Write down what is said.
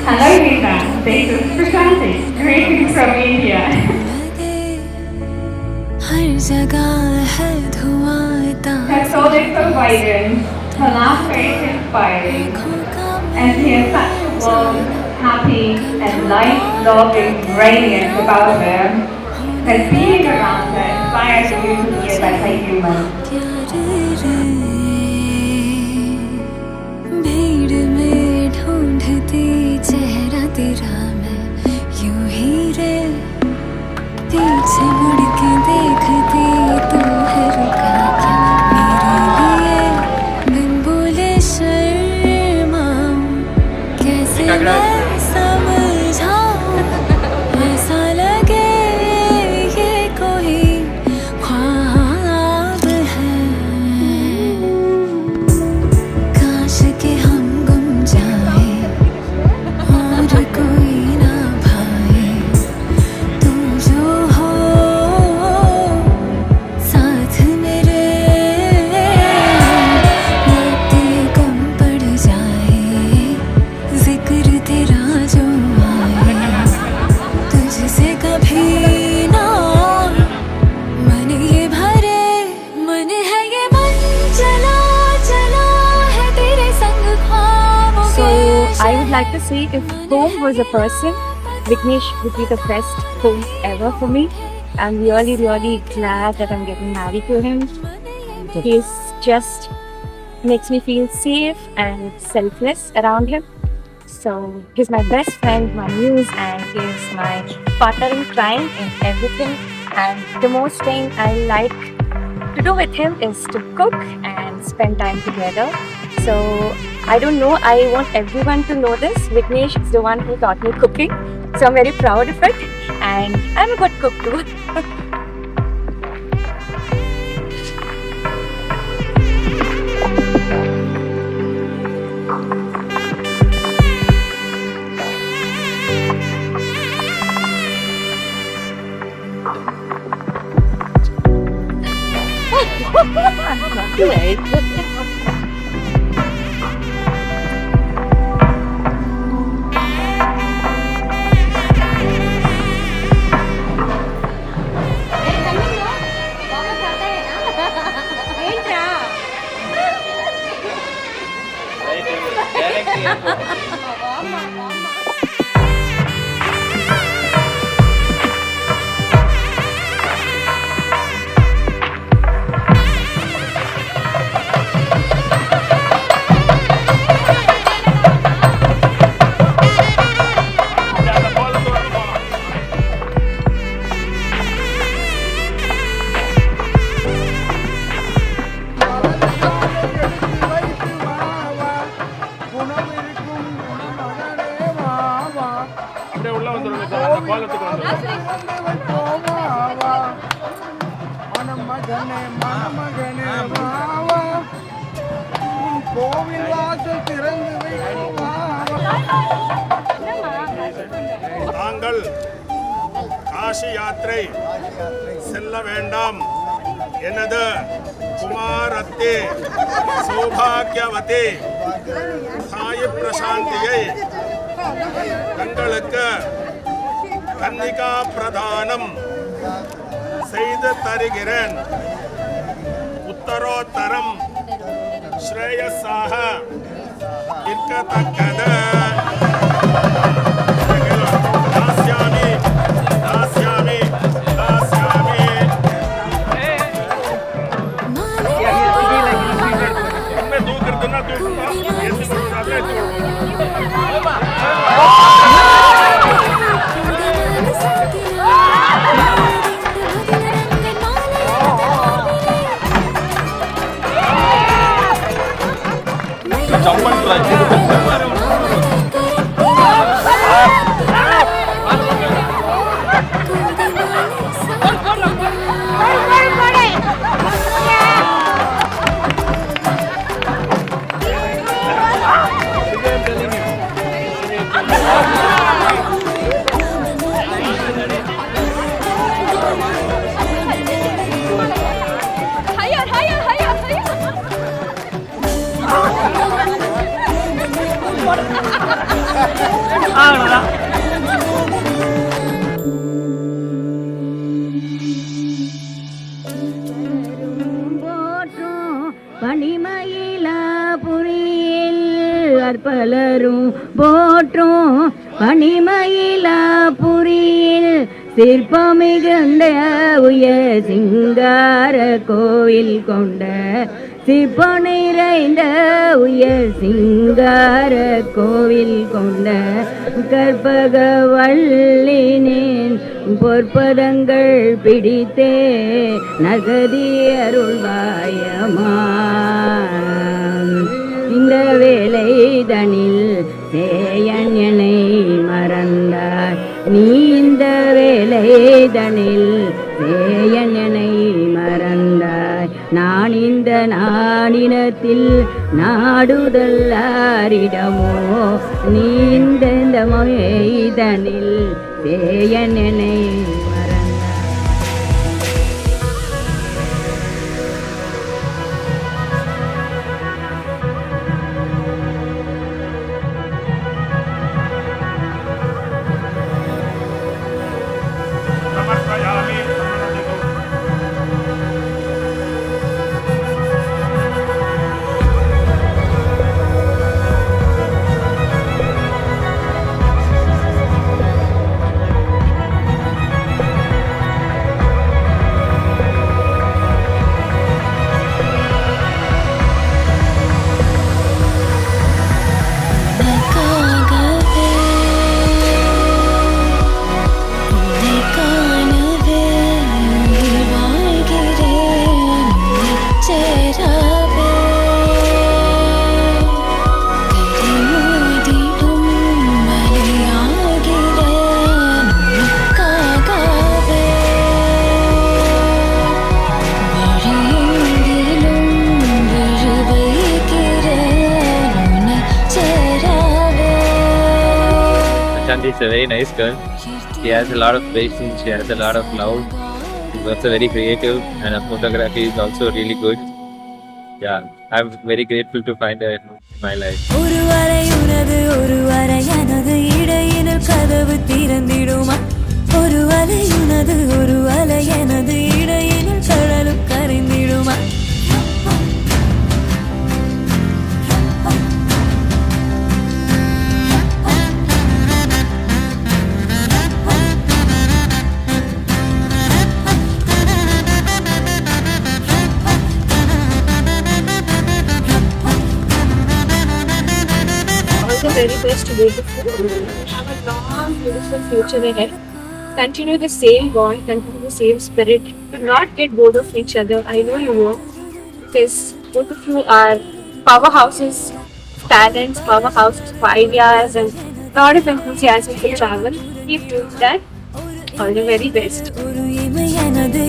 Hello Lisa, this is Prashanti, greetings from India. Her soul is so vibrant, her laughter is inspiring, and she has such a warm, happy and life-loving radiance about her that being around her inspires you to be a better human. चेहरा तेरा मैं यूं ही रे पीछे मुड़ के देखती तू है रुका क्या मेरे लिए बिन बोले शर्माऊं कैसे मैं समझाऊं ऐसा लगे ये कोई ख्वाब है काश के हम गुम जाए कोई ना भाए तुम जो हो साथ मेरे बातें कम पड़ जाए जिक्र तेरा जो आए तुझसे कभी ना मन ये भरे मन है ये मन चला चला है तेरे संग ख्वाबों के I would like to say, if home was a person, Vignesh would be the best home ever for me. I'm really, really glad that I'm getting married to him. He's just makes me feel safe and selfless around him. So he's my best friend, my muse, and he's my partner in crime in everything. And the most thing I like to do with him is to cook and spend time together. So I don't know, I want everyone to know this. Vignesh is the one who taught me cooking. So I'm very proud of it. And I'm a good cook too. நாங்கள் காசி யாத்திரை செல்ல வேண்டாம். எனது குமாரத்தே சௌபாகியவதி சாயி பிரசாந்தியை தங்களுக்கு கன்னிகா பிரதானம் செய்து தருகிறேன். உத்தரோத்தரம் ஸ்ரேயஸாக இருக்கத்தக்கது. அவ்வளோதான். பனிமயிலாபுரியில் அற்பலரும் போற்றும் பனிமயிலாபுரியில் சிற்பம் மிகுந்த உயர் சிங்கார கோவில் கொண்ட சிற்பம் நிறைந்த உயர் சிங்கார கோவில் கொண்ட கற்பகவல்லினின் பொற்பதங்கள் பிடித்தே நகதி அருள்வாயமா. இந்த வேலை தனில் சேயன் என்னை மறந்தாய், நீ இந்த வேலை தனில் சேயன் என்னை மறந்தாய். நான் இந்த நாடினத்தில் நாடுதல் ஆரிடமோ, நீ இந்த மைதனில் சேயன் என்னை மறந்தாய். समर्पयामि Shanti is a very nice girl. She has a lot of patience, she has a lot of love. She's also very creative and her photography is also really good. Yeah, I'm very grateful to find her in my life. ஒரு வரை உனது ஒரு வரை எனது இடையினில் கதவு திறந்திடுமா, ஒரு வலை உனது ஒரு வலை எனது இடையினில் கடலும் கரைந்திடுமா. The very best, beautiful. Have a long, beautiful future ahead. Continue the same bond, continue the same spirit. Do not get bored of each other. I know you won't, because both of you are powerhouses, talents, powerhouses for ideas, and lot of enthusiasm for travel. Keep doing that. All the very best. ஒரு இமை எனது